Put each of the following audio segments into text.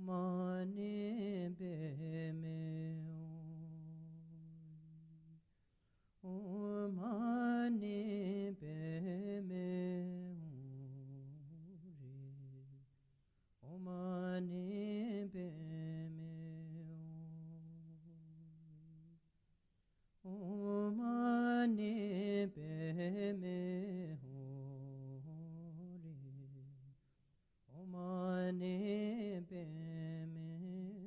Mani Beme Mani Beme Mani Beme Mani Beme Mani Beme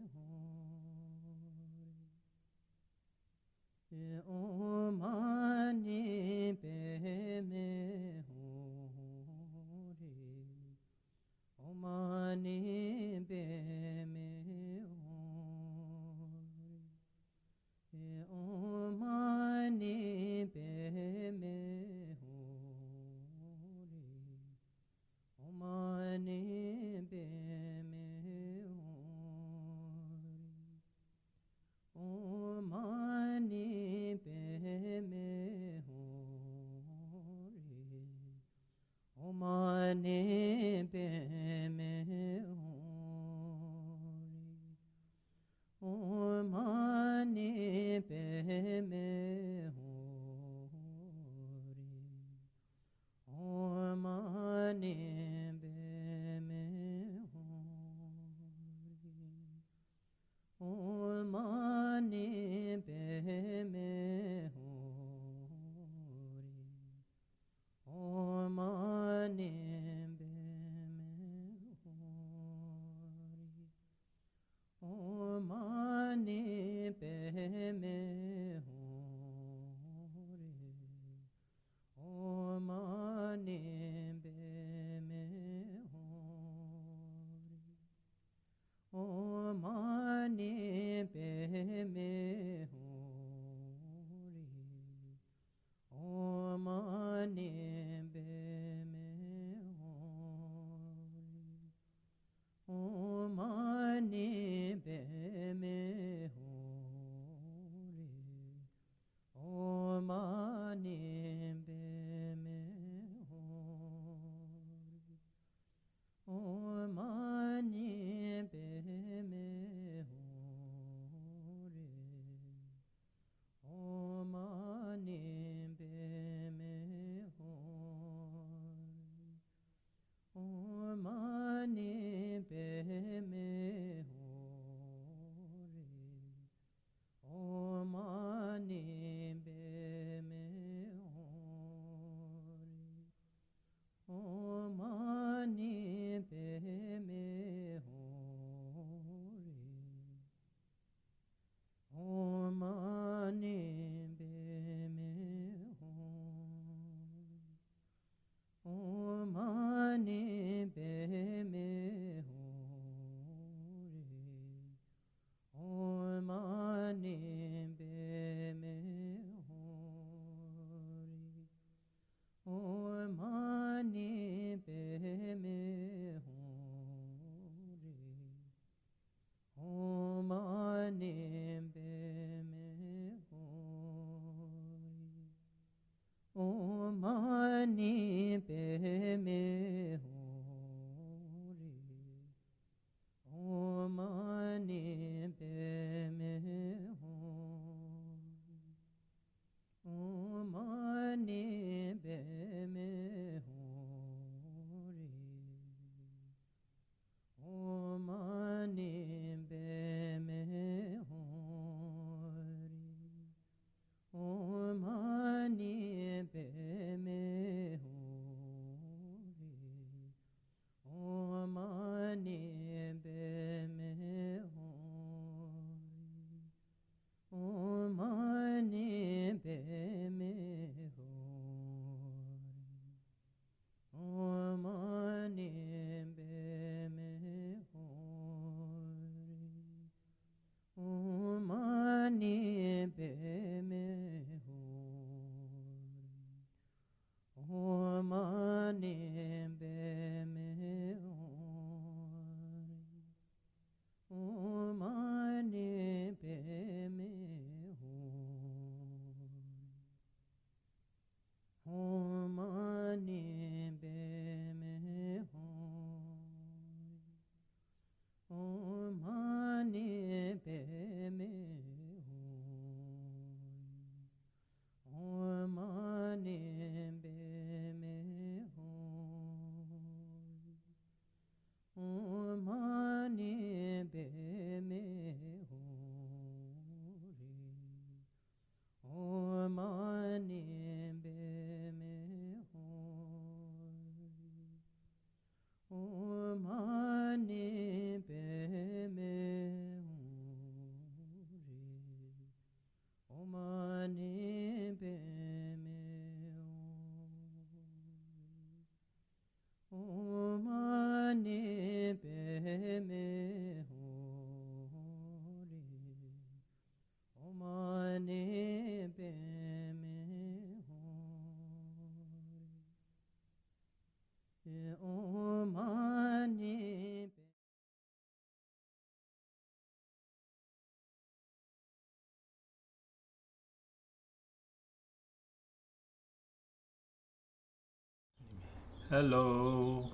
Hello.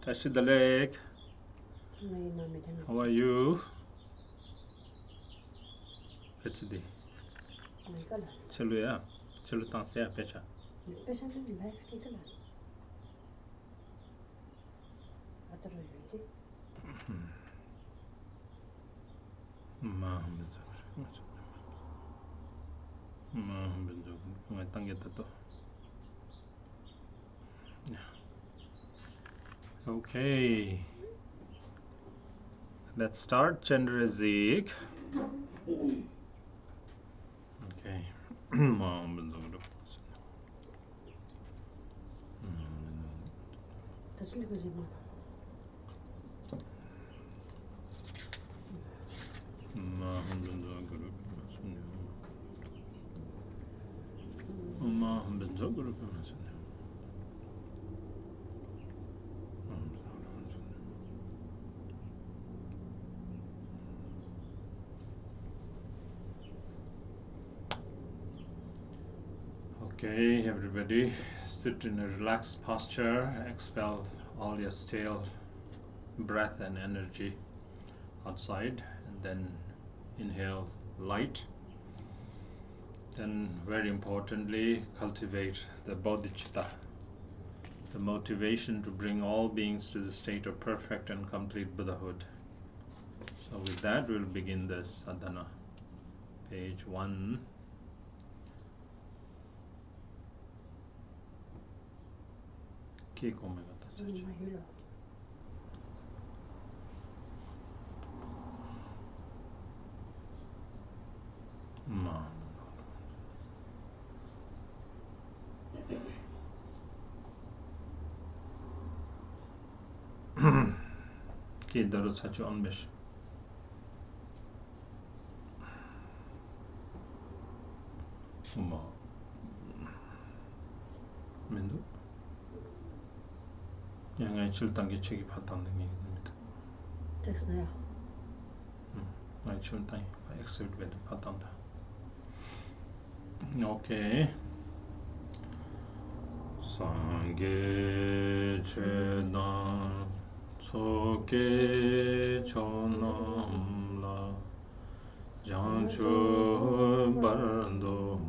Touch the leg. How are you? Kachdi. Chalo ya. Chalo tang se ya pecha. Ma benzo. Ngai tang yata to. Okay. Let's start Chenrezik. Okay. Ma benzo. Okay, everybody, sit in a relaxed posture, expel all your stale breath and energy outside, and then inhale light. Then, very importantly, cultivate the bodhicitta, the motivation to bring all beings to the state of perfect and complete Buddhahood. So with that, we'll begin this sadhana. Page 1. Daru sachu onbesh. Mindu. Yang chultangi chegi patanding nigidimita. Text na ya. I chultangi excerpt with patanda. Okay. Sangye chedan soke chonam la jancho barando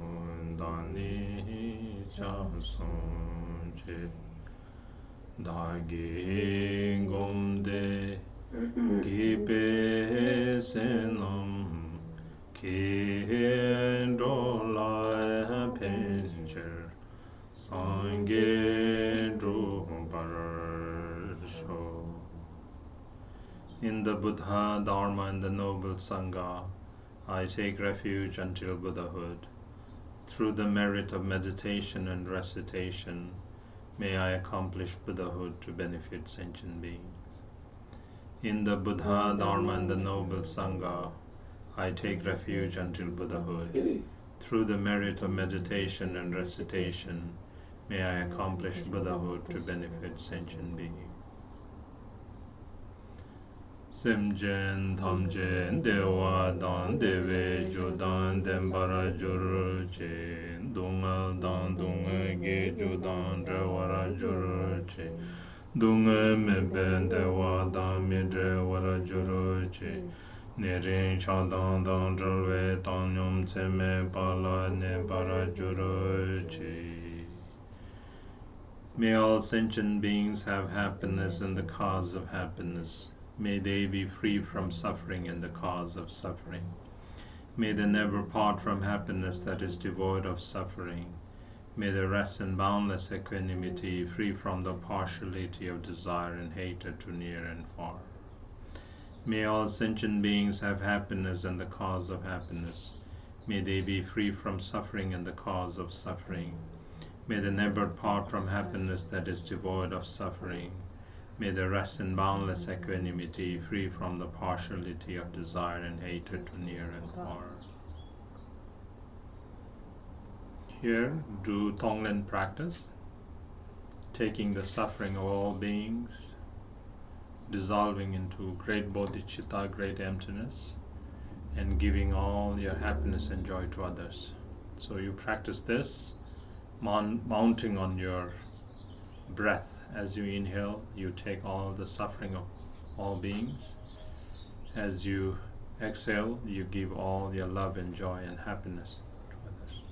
dani chason che dagi gomde gipe senam kendo la pencher Sangye Druparsho. In the Buddha, Dharma, and the Noble Sangha, I take refuge until Buddhahood. Through the merit of meditation and recitation, may I accomplish Buddhahood to benefit sentient beings. In the Buddha, Dharma, and the Noble Sangha, I take refuge until Buddhahood. Through the merit of meditation and recitation, may I accomplish Buddhahood to benefit sentient beings. Semjen, Tamjen, Dewa, Dan, Deve, Jodan, Dembara, Juru, Che, Dunga, Dan, Dunga, Ge, Jodan, Drewara, Juru, Che, Dunga, Meben, Dewa, Dan, Midre, Wara, Juru, Che, Nerin, Chadan, Dan, Drelwe, Tanyom, Tseme, Pala, Nebara, Juru, Che. May all sentient beings have happiness and the cause of happiness. May they be free from suffering and the cause of suffering. May they never part from happiness that is devoid of suffering. May they rest in boundless equanimity, free from the partiality of desire and hatred to near and far. May all sentient beings have happiness and the cause of happiness. May they be free from suffering and the cause of suffering. May they never part from happiness that is devoid of suffering. May they rest in boundless equanimity, free from the partiality of desire and hatred to near and far. Here, do Tonglen practice, taking the suffering of all beings, dissolving into great bodhicitta, great emptiness, and giving all your happiness and joy to others. So you practice this, mounting on your breath. As you inhale, you take all the suffering of all beings. As you exhale, you give all your love and joy and happiness to others.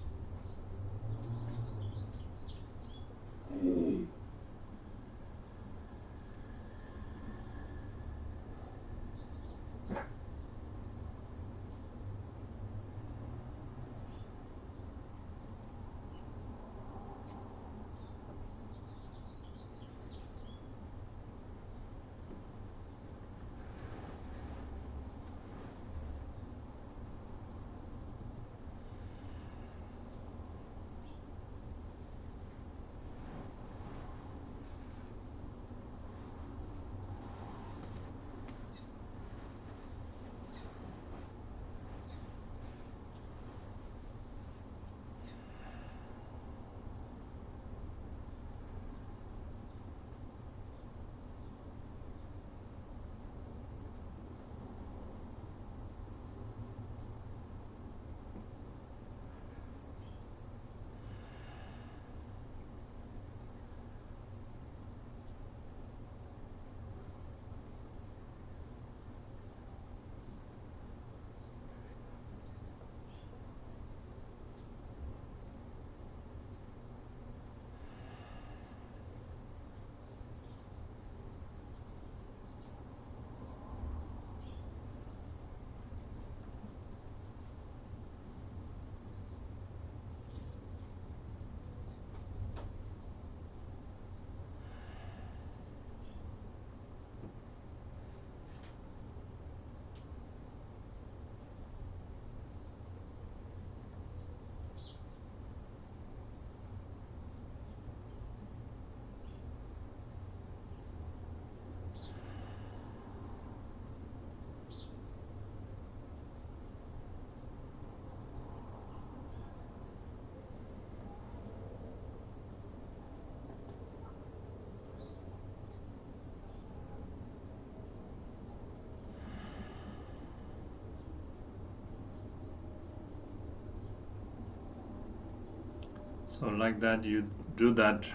So like that, you do that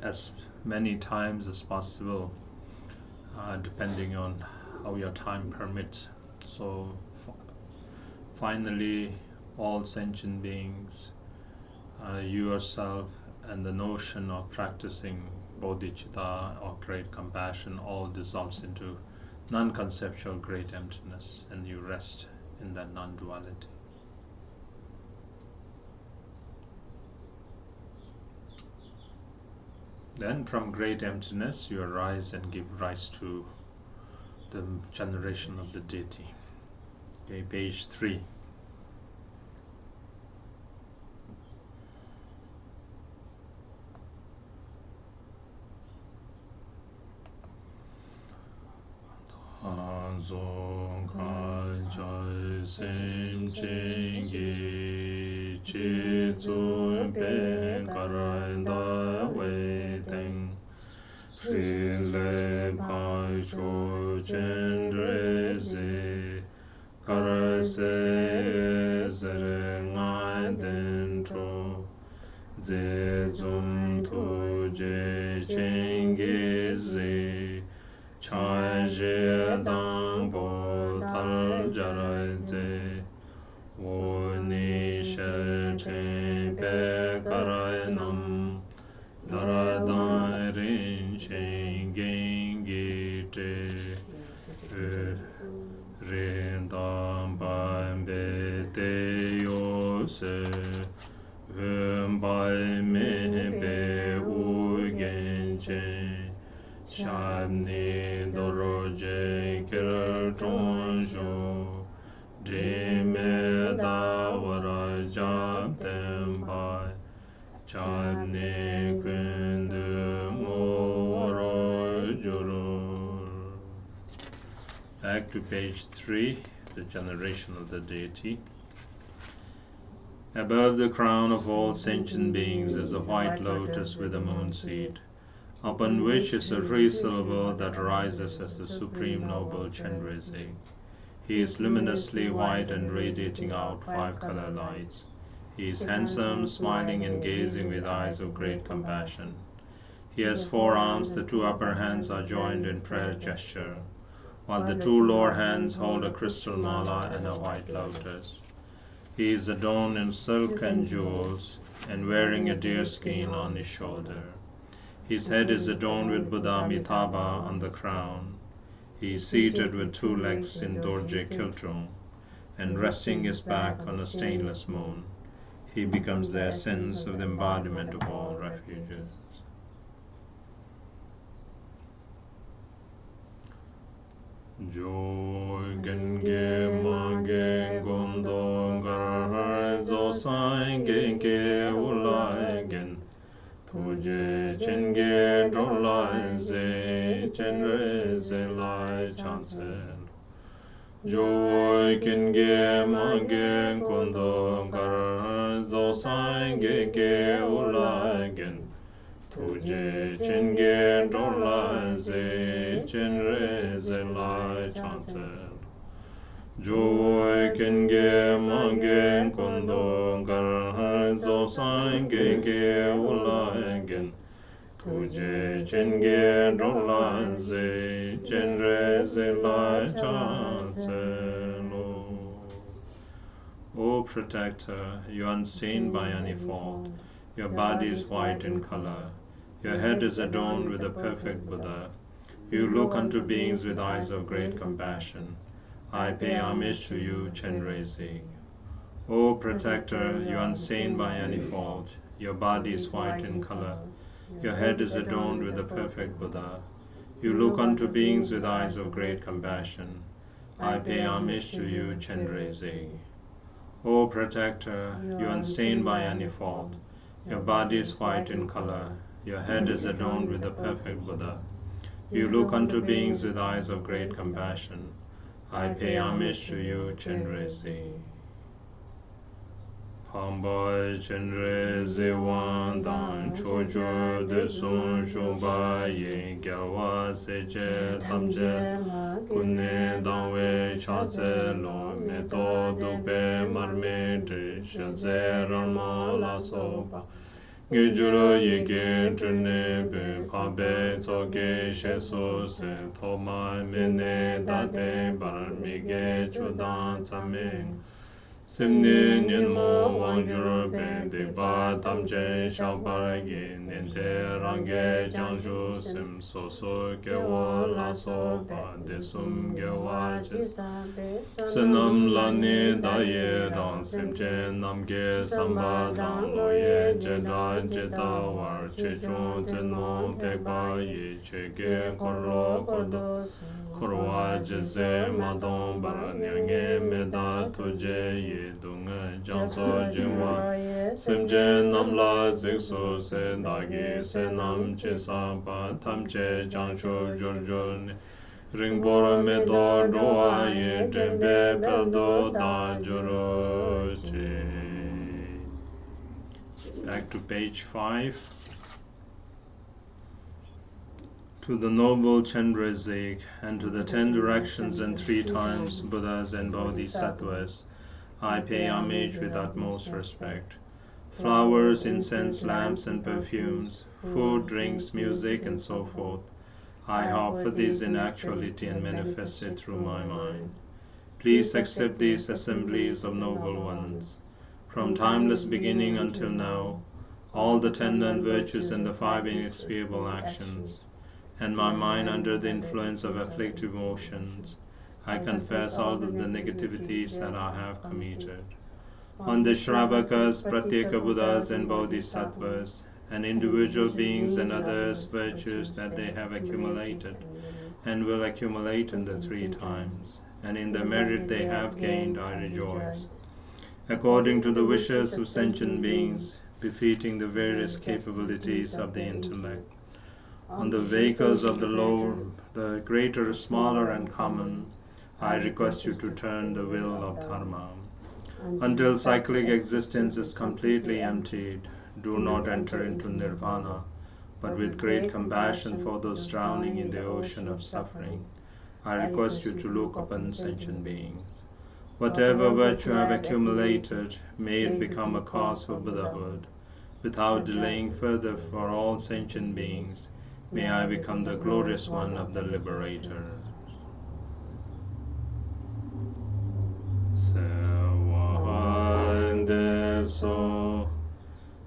as many times as possible, depending on how your time permits. So finally, all sentient beings, you yourself, and the notion of practicing bodhicitta or great compassion all dissolves into non-conceptual great emptiness, and you rest in that non-duality. Then from great emptiness you arise and give rise to the generation of the deity. Okay, page 3. Zong kai chai sem chen gi chi zu pe karai da wei teng shi le pai cho chen re zi karai se zere ngai den tro ze zum tu je chen gi zi chai je dang bo tal jarai ze wo ni she chen pe karai nam dara dan rin chen gen gi te rin dang ban be te yo se bai me be u gen chen Shabni doroje kir tonsho Dime dawara jab tempai Chabni kundu moro jurur. Back to page 3, the generation of the deity. Above the crown of all sentient beings is a white lotus with a moon seed, upon which is a free silver that rises as the supreme noble Chenrezik. He is luminously white and radiating out 5 color lights. He is handsome, smiling and gazing with eyes of great compassion. He has 4 arms, the 2 upper hands are joined in prayer gesture, while the 2 lower hands hold a crystal mala and a white lotus. He is adorned in silk and jewels, and wearing a deer skin on his shoulder. His head is adorned with Buddha Amitabha on the crown. He is seated with 2 legs in Dorje Kiltung, and resting his back on a stainless moon. He becomes the essence of the embodiment of all refuges. Joy genge mange gondo gar zo sai genge ulai gen tuje chenge dolai ze chenre ze lai chancel. Joy genge mange gondo gar zo sai genge ulai gen tuje chenge dolai ze chenre ze lai chancel. Joy genge mange kondo gar zo sang genge ulai gen tuje chenge dolai ze chenre ze lai chancel. O protector, you are unseen by any fault. Your body is white in color. Your head is adorned with a perfect Buddha. You look unto beings with eyes of great compassion. I pay homage to you, Chenrezik. O protector, you are unseen by any fault. Your body is white in color. Your head is adorned with a perfect Buddha. You look unto beings with eyes of great compassion. I pay homage to you, Chenrezik. O protector, you are unstained by any fault. Your body is white in color. Your head is adorned with a perfect Buddha. You look unto beings with eyes of great compassion. I pay homage to you, Chenrezik. Pambai Chenrezik Wandan Chojo de Sun Shumba Yin Gyalwa Seche Tamche Kunne Dangwe Chaze Lo Meto Dupe Marme Shaze Rama La Sopa Gijuro Yige Trine Be Pabe Tsoge Shesu Se Toma Mene Date Bar Mige Chudan Tsameng Simni Nyenmo Wangjur Ben De Ba Tamche Shabar Ye Nente Range Jangshu Sim Soso Gewa La Sopa De Sum Gewa Jis Sonam Lani Daye Rang Simche Namge Samba Dang Loye Jeda Jeda War Chechon Tenmo Tekba Ye Chege Korlo Kordo Korwa Jeze Madon Baranyange Meda Tuje Ye Dunga Janso Jinwa Simje Namla Zikso Se Dagi Se Nam Che Sapa Tamche Jansho Jorjon Ringbora Medo Roa Ye Drembe Peldo Da Joroche. Back to page 5. To the noble Chenrezik, and to the 10 directions and 3 times Buddhas and Bodhisattvas, I pay homage with utmost respect. Flowers, incense, lamps, and perfumes, food, drinks, music, and so forth, I offer these in actuality and manifest it through my mind. Please accept these assemblies of noble ones. From timeless beginning until now, all the 10 non-virtues and the 5 inexpiable actions, and my mind under the influence of afflictive emotions, I confess all of the negativities that I have committed. On the Shravakas, Pratyeka Buddhas and Bodhisattvas, and individual beings and others' virtues that they have accumulated and will accumulate in the 3 times, and in the merit they have gained, I rejoice. According to the wishes of sentient beings, befitting the various capabilities of the intellect, on the vehicles of the lower, the greater, smaller, and common, I request you to turn the wheel of Dharma. Until cyclic existence is completely emptied, do not enter into nirvana, but with great compassion for those drowning in the ocean of suffering, I request you to look upon sentient beings. Whatever virtue you have accumulated, may it become a cause for Buddhahood. Without delaying further, for all sentient beings, may I become the glorious one of the liberator. Sewa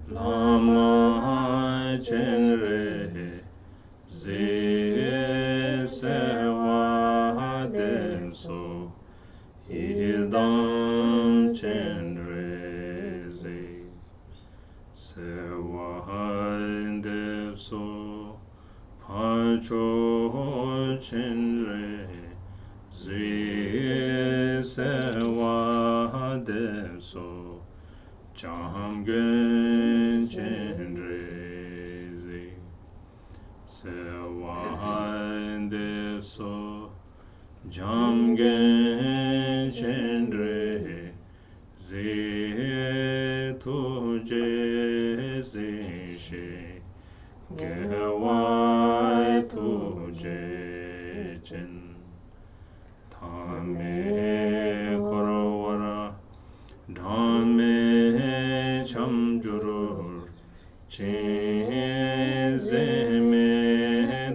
Lama Chenrezik Sewa Devso Idam Chenrezik Sewa Devso Pacho Chenrezik Sewa Devso Jamgen Chenrezik Sewa Devso Jamgen Chenrezik Tuje Zishe Gewai Tuje Chen Tame Korowara Dhame Chamjurur Chezeme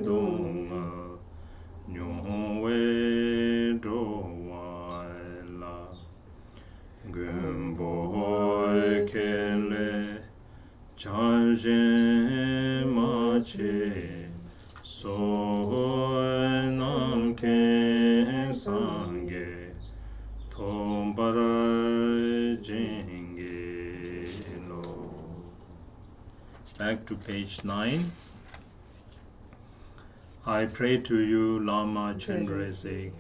Dunga Nyongwe Dowaila Gumboy Kele Charge Mache Sonam Sange Tombara Jingelo. Back to page 9. I pray to you, Lama Chenrezik.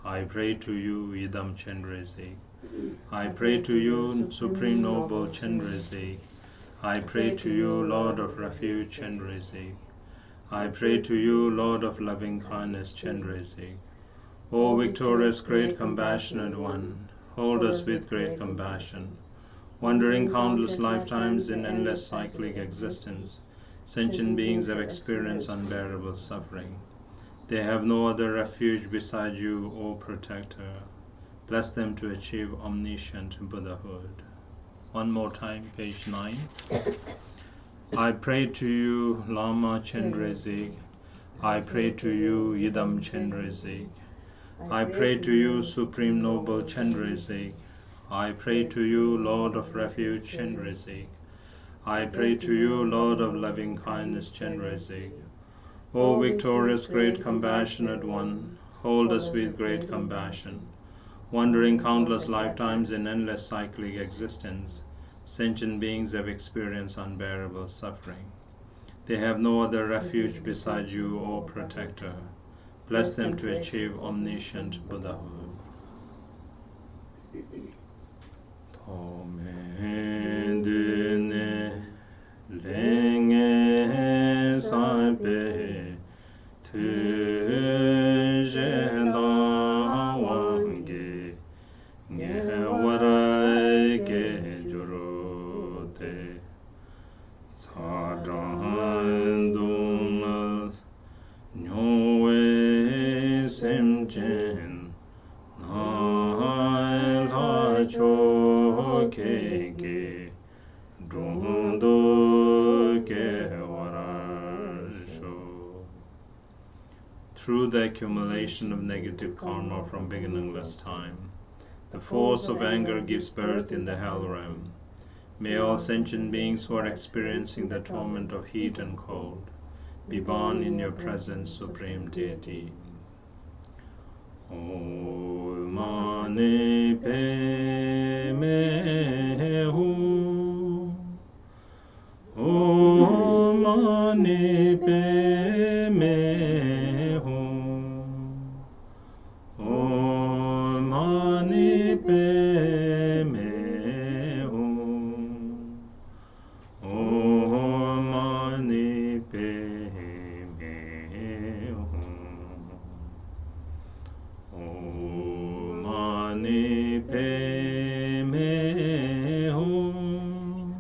I pray to you, Idam Chenrezik. I pray to you, Supreme Noble Chenrezik. I pray to you, Lord of Refuge Chenrezik. I pray to you, Lord of Loving Kindness Chenrezik. O victorious, great, compassionate one, hold us with great compassion. Wandering countless lifetimes in endless cyclic existence, sentient beings have experienced unbearable suffering. They have no other refuge beside you, O Protector. Bless them to achieve omniscient Buddhahood. One more time, page 9. I pray to you, Lama Chenrezik. I pray to you, Idam Chenrezik. I pray to you, Supreme Noble Chenrezik. I pray to you, Lord of Refuge Chenrezik. I pray to you, Lord of Loving Kindness Chenrezik. O victorious, great, compassionate one, hold us with great compassion. Wandering countless lifetimes in endless cyclic existence, sentient beings have experienced unbearable suffering. They have no other refuge beside you, O Protector. Bless them to achieve omniscient Buddhahood. Tomendune lenge sabe tujenda wange ngewarai ge jurote sadandungas nyowe semjen naila chokege drundo gewarasho. Through the accumulation of negative karma from beginningless time, the force of anger gives birth in the hell realm. May all sentient beings who are experiencing the torment of heat and cold be born in your presence, Supreme Deity. Om Mani Padme Hum. Om Mani Padme Hum. Om Mani Padme Hum. Om Mani Padme Hum. Om Mani Padme Hum.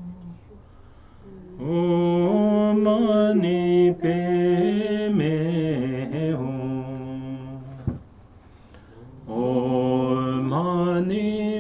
Om Mani Padme Hum. Om Mani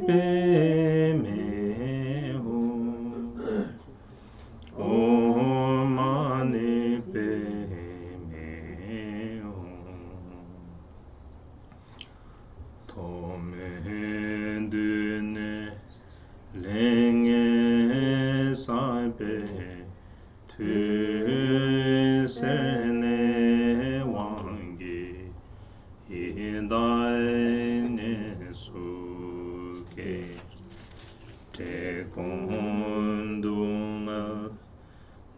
pe me hum. Om mani pe me hum. Tome dune lenge sai pe tu sene wangi hidai ne suke te kondunga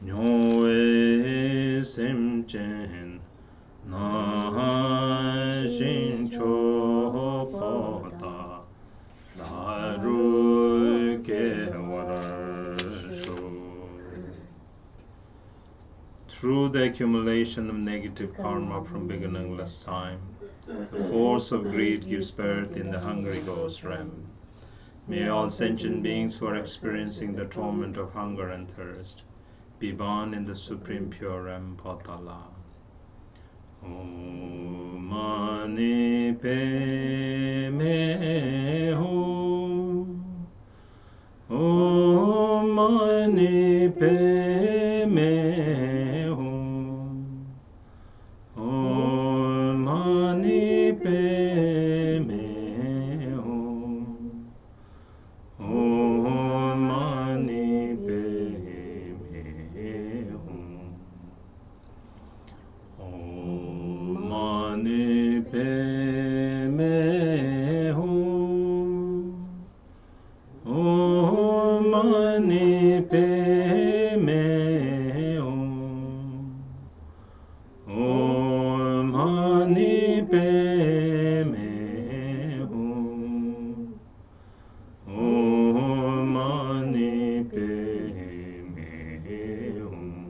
nyoe semchen na shin chopota daru ke warasho. Through the accumulation of negative karma from beginningless time, the force of greed gives birth in the hungry ghost realm. May all sentient beings who are experiencing the torment of hunger and thirst be born in the supreme pure realm Patala. Om mani pe me hum. Om mani pe me hum. Om mani pe me hum. Om mani pe me hum. Om mani pe me hum. Om mani pe me hum. Om mani pe me hum. Om mani pe me hum.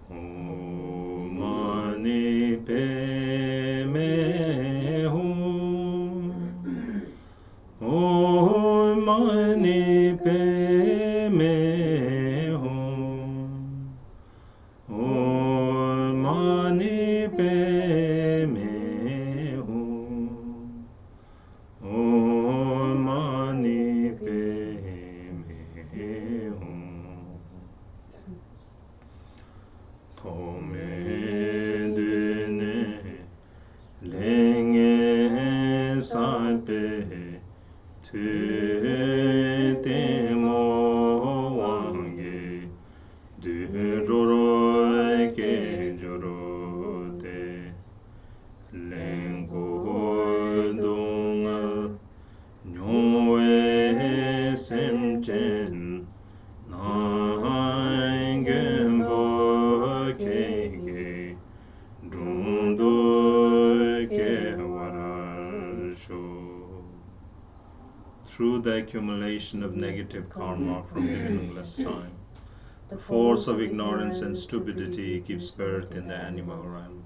Om mani pe me hum. Om mani pe me hum. Om mani pe me hum. Om mani pe me hum. Tome dune lenge sai pe tu te mo wange du joro ke joro te lengo dunga nyoe semchen nangembo kege dundu ke warasho. Through the accumulation of negative karma from beginningless time, the force of ignorance and stupidity gives birth in the animal realm.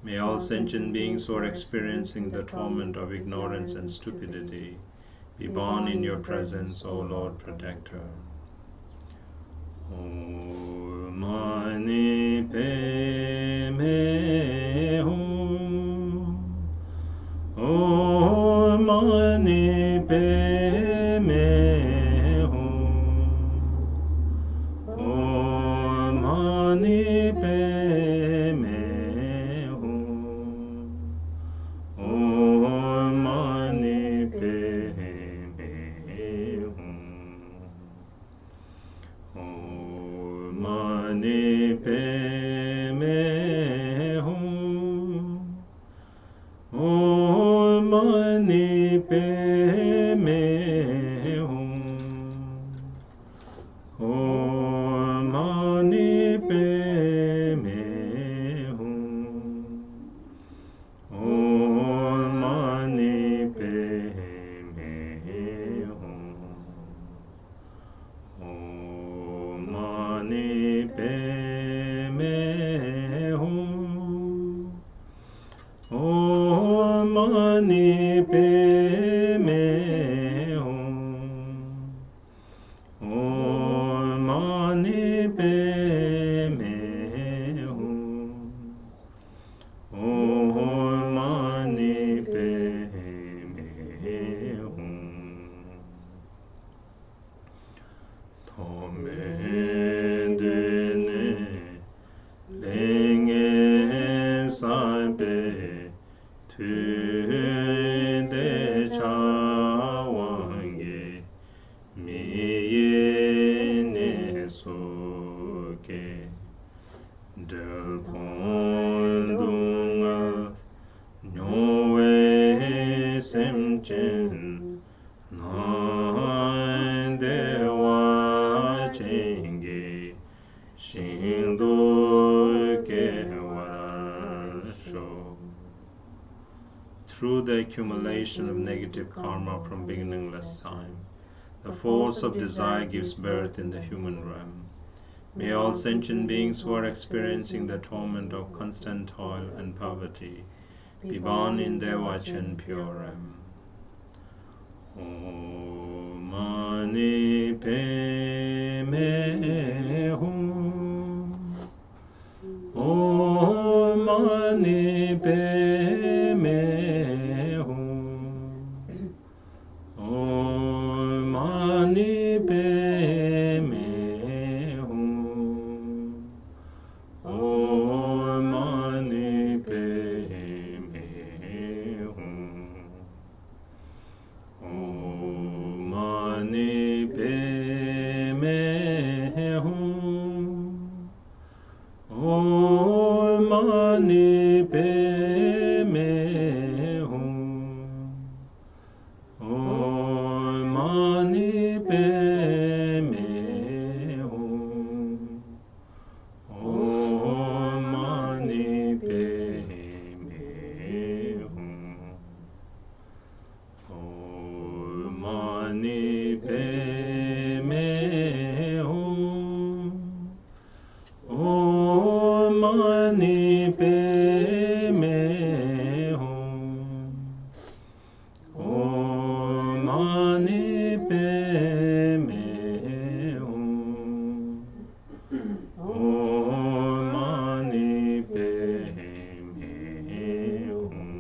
May all sentient beings who are experiencing the torment of ignorance and stupidity be born in your presence, O Lord Protector. Om mani pe me hum. Om mani pe me hum. Om mani pe me hum. Om mani pe me hum. Om mani pe me hum. Om mani pe me hum. Om mani pe me hum. Om mani pe me hum. Om mani pe me hum. Om mani pe me hum. Om mani pe me hum. Om mani pe me hum tome dene lenge sabe tu de chawange miyene soke del kondunga nyowe semchen nande wa chenge shindo ke warasho. Through the accumulation of negative karma from beginningless time, the force of desire gives birth in the human realm. May all sentient beings who are experiencing the torment of constant toil and poverty be born in Deva Chenpo realm. Om Mani Padme Hum. Om Mani Padme Hum. Om Mani Padme Hum. Om Mani Padme Hum. Om Mani Padme Hum. Om Mani Padme Hum. Om Mani Padme Hum. Om Mani Padme Hum. Om Mani Padme Hum. Om Mani Padme Hum. Om Mani Padme Hum. Om Mani Padme Hum.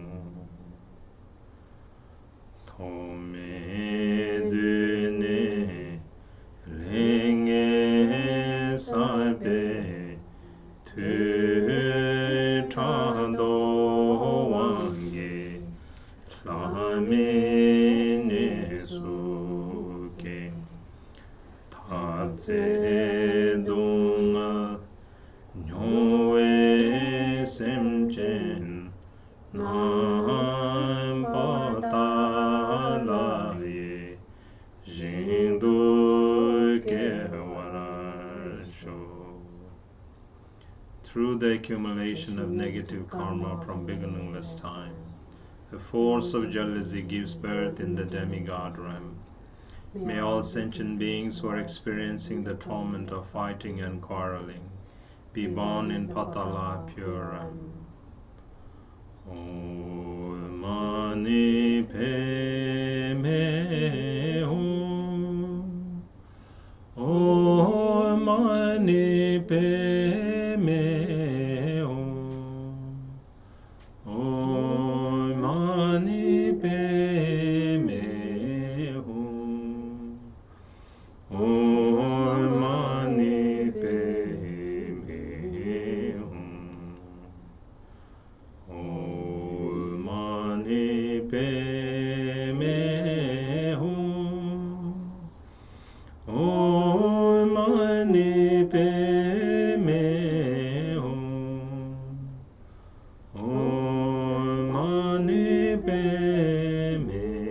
Tome dune lenge sabe tu chando wange shamine suke tabze dunga nyowe semchen nam patalaye jindu ke warasho. Through the accumulation of negative karma from beginningless time, the force of jealousy gives birth in the demigod realm. May all sentient beings who are experiencing the torment of fighting and quarreling be born in Patala pure realm. Om Mani Padme Hum. Om Mani Padme Hum. Om Mani Padme Hum. Om Mani Padme Hum. Om Mani Padme Hum. Om Mani Padme Hum. Om Mani Padme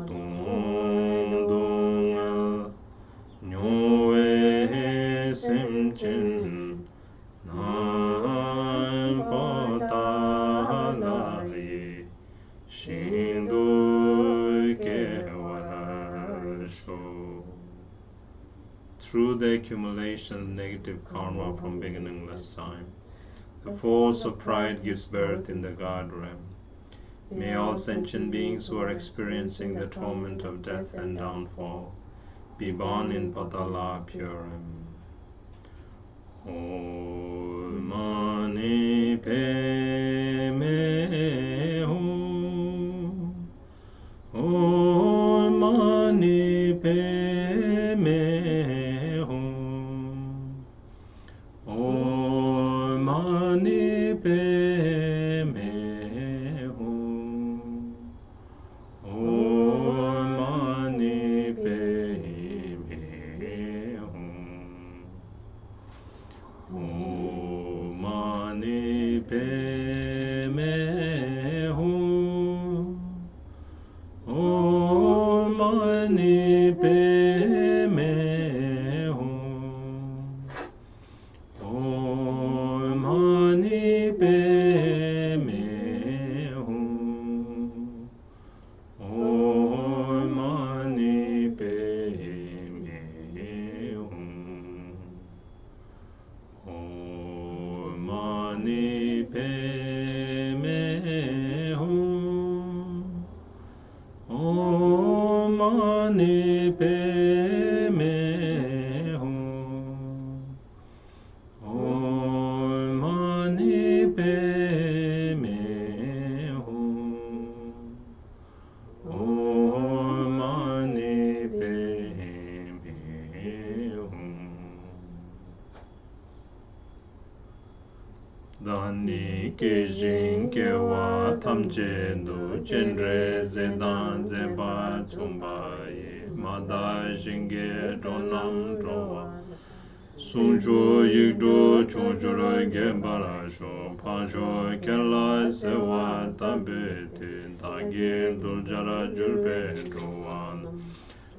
Dong Nyowe Simchin Nan Potalaye Shindu Kewarasho. Through the accumulation of negative karma from beginningless time, the force of pride gives birth in the God realm. May all sentient beings who are experiencing the torment of death and downfall be born in Patala Purim. Om Mani Padme Hum. Om Mani Padme Hum. Om Mani Padme Hum. Om Mani Padme Hum. Om Mani Padme Hum. Om Mani Padme Hum. Om Mani Padme Hum. Om Mani Padme Hum. Om Mani Padme Hum. Om Mani Padme Hum. Om Mani Padme Hum. Om Mani Padme Hum. Dani Kijin Kewa Tamche Do Chenrezik Ba Tsumbaye Mada Jinge Donam Drowa Sunjo Yigdo Chonjuro Gembarasho Panjo Kela Sewa Tambete Dagi Duljara Julpe Drowan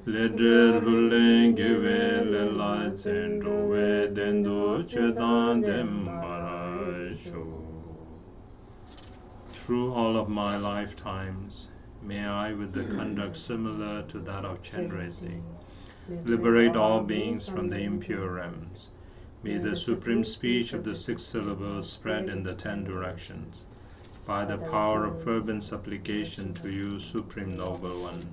Ledre Rulen Give Lela Zendo We Dendo Chedan Dembarasho. Through all of my lifetimes, may I, with the conduct similar to that of Chenrezik, liberate all beings from the impure realms. May the supreme speech of the 6 syllables spread in the 10 directions. By the power of fervent supplication to you, Supreme Noble One,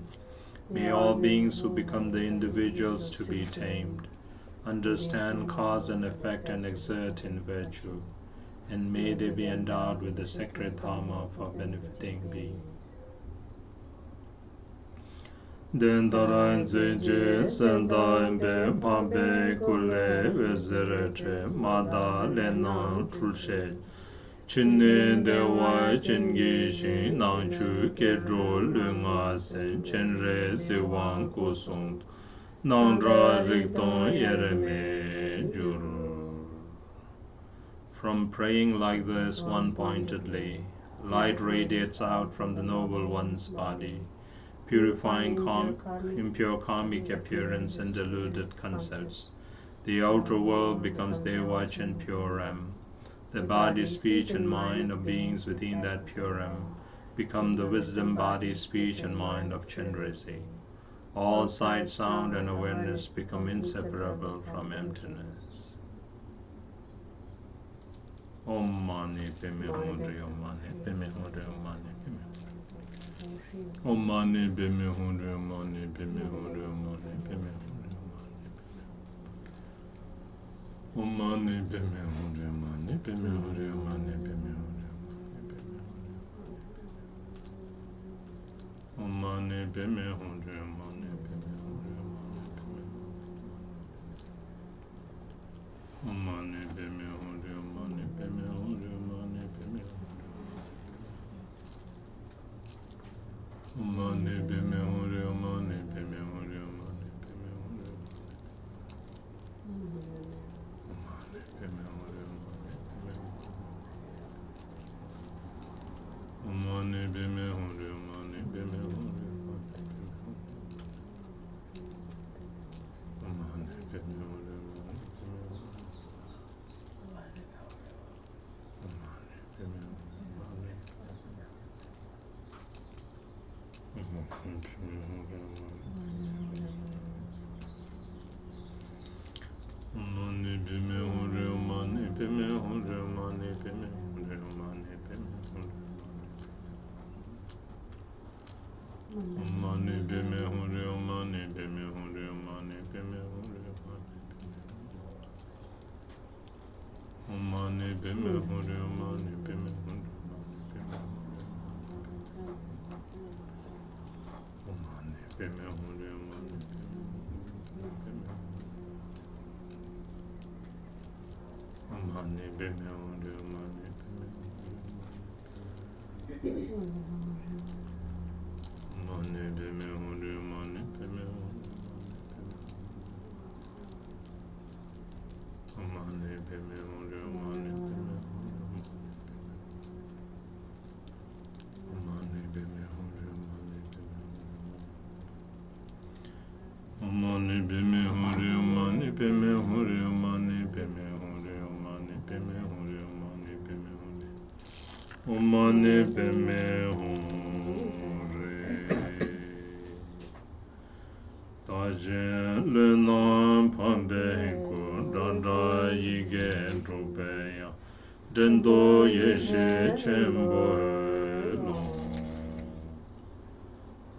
may all beings who become the individuals to be tamed understand cause and effect and exert in virtue, and may they be endowed with the sacred dharma for benefiting beings. Dendaran Zeje Sendain Be Pambe Kule Vezerete Mada Lenan Trulshe Chinne Dewa Chengi Shin Nangchu Kedro Lunga Sen Chenrezik Wang Kusung Nangdra Rikton Yereme Juru. From praying like this one-pointedly, light radiates out from the Noble One's body, purifying impure karmic appearance and deluded concepts. The outer world becomes Devach and pure Ram. The body, speech, and mind of beings within that pure Ram become the wisdom, body, speech, and mind of Chenrezik. All sight, sound, and awareness become inseparable from emptiness. Om Mani Padme Hum. Om Mani Padme Hum. Om Mani Padme Hum. Om Mani Padme Hum. Om Mani Padme Hum. Om Mani Padme Hum. Om Mani Padme Hum. Om Mani Padme Hum. Om Mani Padme Hum. Om Mani Padme Hum. Om Mani Padme Hum. Om Mani Padme Hum. Om Mani Padme Hum. Om Mani Padme Hum.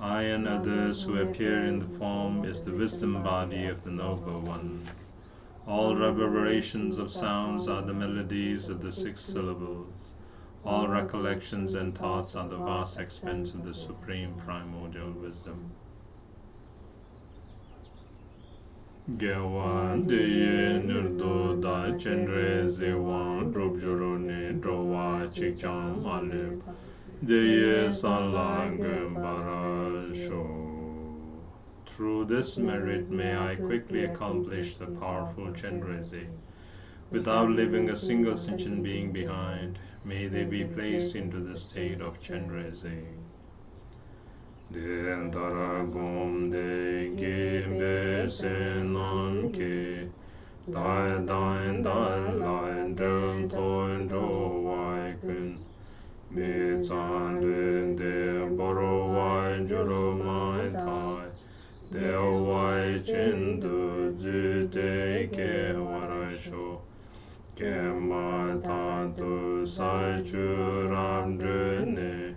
I and others who appear in the form is the wisdom body of the Noble One. All reverberations of sounds are the melodies of the 6 syllables. All recollections and thoughts are the vast expanse of the supreme primordial wisdom. Gewa deye nirdo da Chenrezik drupjurone drowa chikcham alip deye sanla gembara sho. Through this merit may I quickly accomplish the powerful Chenrezik. Without leaving a single sentient being behind, may they be placed into the state of Chenrezik. Den taragom de gimbe senam ke dai dai dai lai dum toin do wai kun mi zan lun de boro wai juro mai thai de wai chin du ju de ke warai sho ke ma ta tu sai chu ram dru ne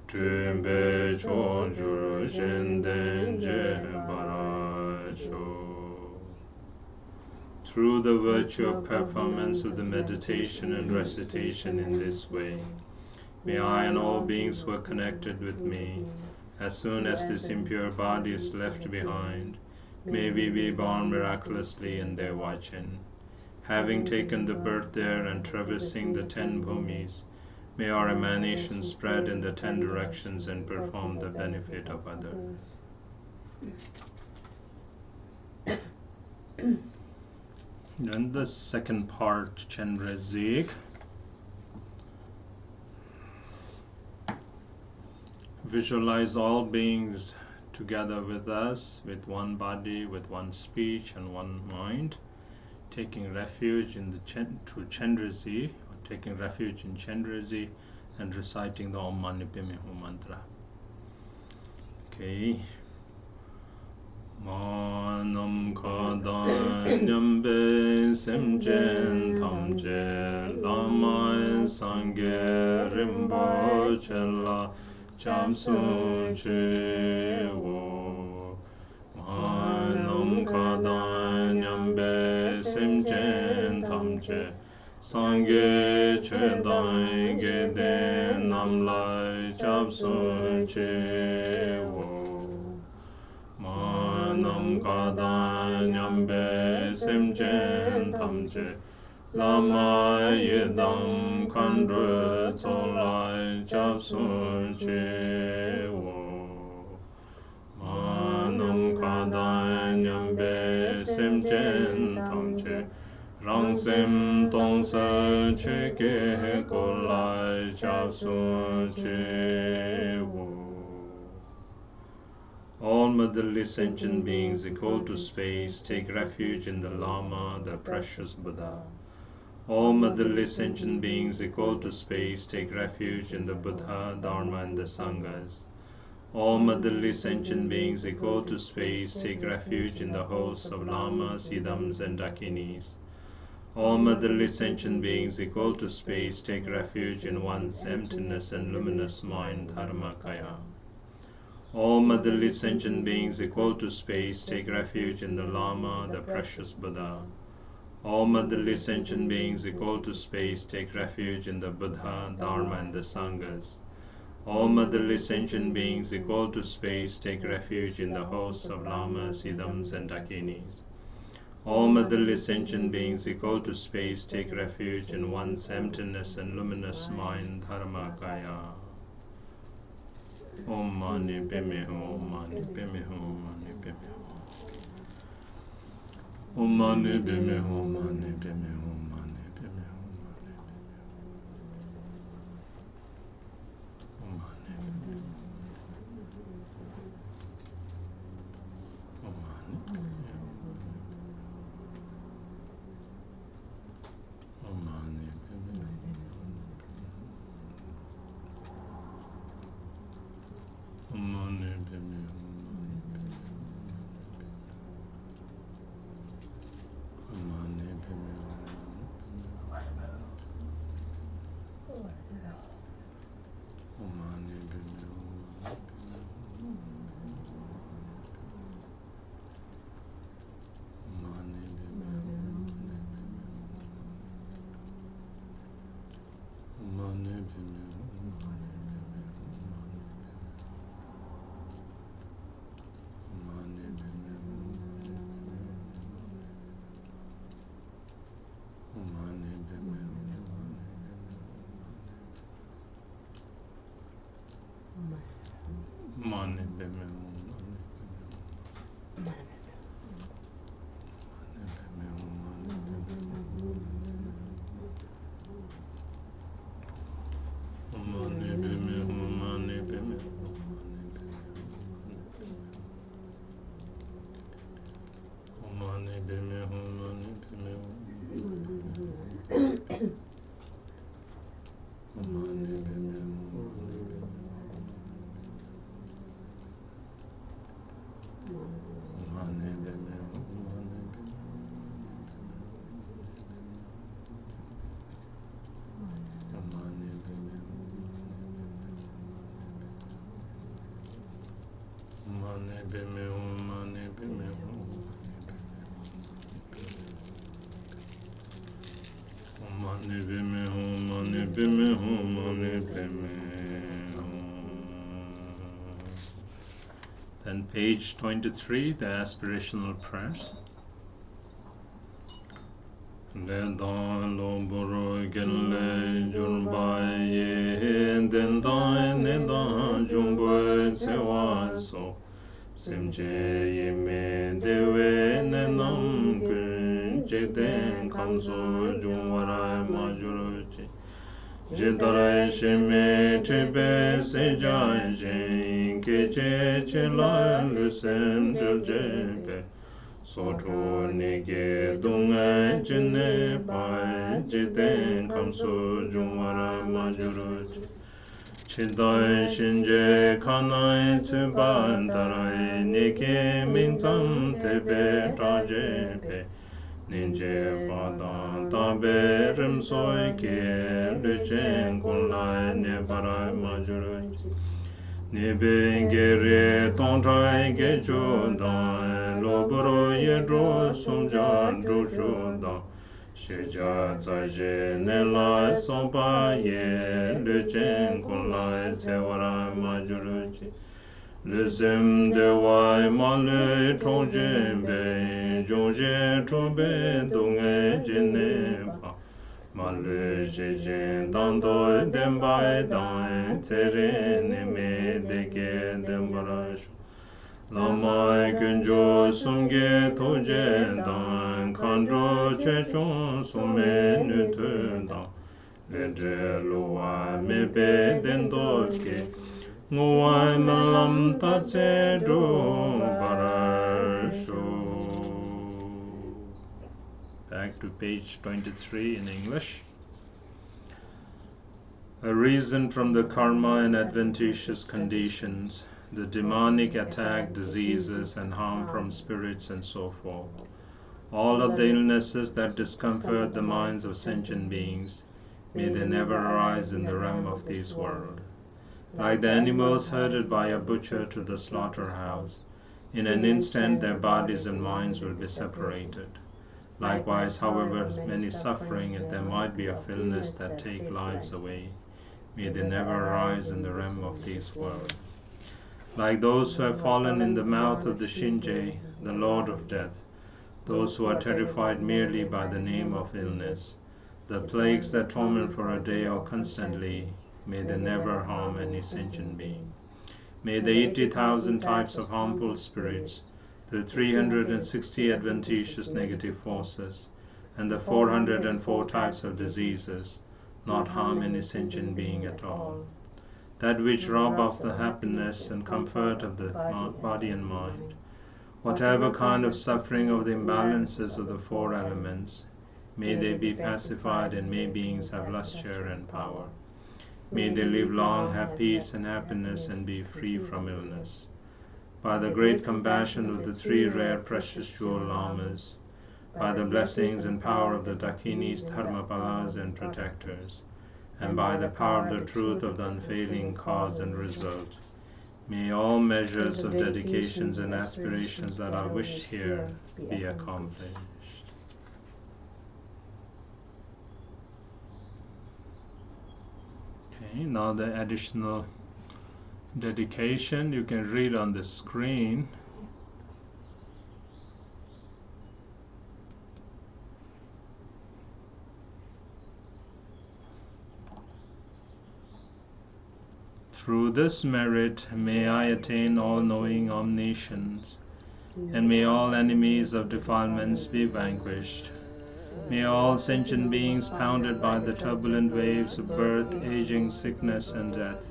Trumbe chonjur shenden je barasho. Through the virtue of performance of the meditation and recitation in this way, may I and all beings who are connected with me, as soon as this impure body is left behind, may we be born miraculously in their Vachin. Having taken the birth there and traversing the 10 bhumis, may our emanations spread in the 10 directions and perform the benefit of others. Then the second part, Chenrezik. Visualize all beings together with us, with one body, with one speech and one mind, taking refuge in the Chenrezik, taking refuge in Chenrezik and reciting the Om Mani Padme Hum mantra. Okay. Manam Kadan Nyambe Semjen Tamje Lamai Sangye Rimbo Chella Chamsun Chewo. Manam Kadan Nyambe Semjen Tamje Sangye Chedai Geden Namlai Chapsun Chewo. Manam Kadan Nyambe Semjen Tamje Lama Yedam Kandru Tsolai Chapsun Chewo. Manam Kadan Nyambe Semjen Tamje Rangsem Tongsel Cheke Kolai Chapsun Chewo. All motherly sentient beings equal to space take refuge in the Lama, the precious Buddha. All motherly sentient beings equal to space take refuge in the Buddha, Dharma, and the Sanghas. All motherly sentient beings equal to space take refuge in the hosts of Lamas, Idams, and Dakinis. All motherly sentient beings equal to space take refuge in one's emptiness and luminous mind, Dharmakaya. All motherly sentient beings equal to space take refuge in the Lama, the precious Buddha. All motherly sentient beings equal to space take refuge in the Buddha, Dharma, and the Sanghas. All motherly sentient beings equal to space take refuge in the hosts of Lamas, Idams, and Dakinis. All motherly sentient beings equal to space take refuge in one's emptiness and luminous mind, Dharmakaya. Om Mani Padme Hum, Om Mani Padme Hum, Om Mani Padme Hum. Om Mani Padme Hum, Om Mani Padme Hum, Om Mani Padme Hum. Om Mani Padme Hum. Om Mani Padme Hum. Om Mani Padme Hum. Om Mani Padme Hum. Then page 23, the aspirational prayers. Le dan lo boro gen le jun ba ye den dan ne dan jun bo se wa so sim je ye me de we ne nam kun je den kam so jun wa ra ma ju chi je dara she me te be se ja je ke che la lu sem de je be Soto nege dunga jine pai jiten kamso jungwara majuru chidai shinje kanai tsuban darai nege mingzam tebe taje pe ninje padan tabe rimsoi ke luchen kunlai nebarai majuru Nebe gere tongchai ge chudan, loboro ye dro sumja dro chudan. Sheja zaje ne lai sompa ye, le chen kun lai tsewara majuruchi. Le sem de wai ma le chongjen be, jongje chongbe dongen jene pa. Ma le jejen dando dembai dan tere ne me deke dembarash lama kunjo sumge toje dan kanjo chechon sume nutu dan le de loa me be dendo ke Nguai Malam Tatse Do Barasho. Back to page 23 in English. Arisen from the karma and adventitious conditions, the demonic attack, diseases, and harm from spirits, and so forth. All of the illnesses that discomfort the minds of sentient beings, may they never arise in the realm of this world. Like the animals herded by a butcher to the slaughterhouse, in an instant their bodies and minds will be separated. Likewise, however many suffering there might be of illness that take lives away, may they never arise in the realm of this world. Like those who have fallen in the mouth of the Shinjay, the Lord of Death, those who are terrified merely by the name of illness, the plagues that torment for a day or constantly, may they never harm any sentient being. May the 80,000 types of harmful spirits, the 360 adventitious negative forces, and the 404 types of diseases not harm any sentient being at all. That which rob of the happiness and comfort of the body and mind, whatever kind of suffering of the imbalances of the four elements, may they be pacified and may beings have lustre and power. May they live long, have peace and happiness, and be free from illness. By the great compassion of the three rare precious jewel lamas, by the blessings and power of the Dakinis, Dharmapalas, and protectors, and by the power of the truth of the unfailing cause and result, may all measures of dedications and aspirations that are wished here be accomplished. Okay, now the additional dedication you can read on the screen. Through this merit may I attain all-knowing omniscience, and may all enemies of defilements be vanquished. May all sentient beings pounded by the turbulent waves of birth, aging, sickness, and death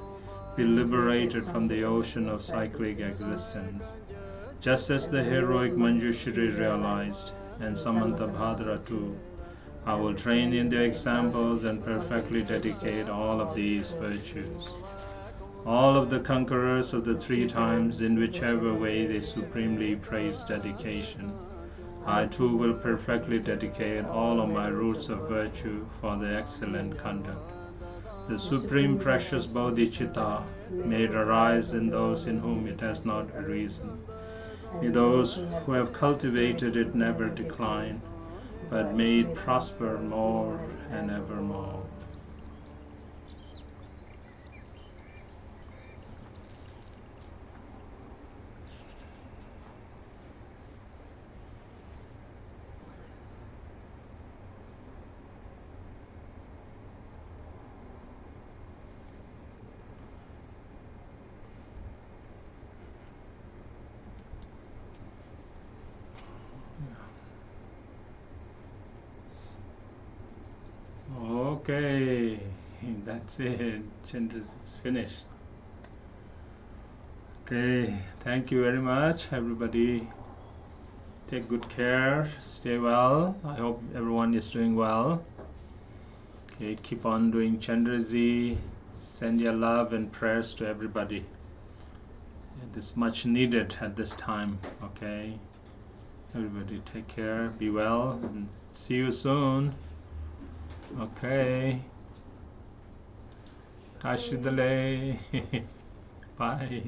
be liberated from the ocean of cyclic existence. Just as the heroic Manjushri realized, and Samantabhadra too, I will train in their examples and perfectly dedicate all of these virtues. All of the conquerors of the three times, in whichever way they supremely praise dedication, I too will perfectly dedicate all of my roots of virtue for the excellent conduct. The supreme precious bodhicitta may it arise in those in whom it has not arisen. May those who have cultivated it never decline, but may it prosper more and evermore. Okay, that's it. Chenrezik is finished. Okay, thank you very much, everybody. Take good care, stay well. I hope everyone is doing well. Okay, keep on doing Chenrezik. Send your love and prayers to everybody. It is much needed at this time. Okay, everybody take care, be well, and see you soon. Okay. Ashidale. Bye.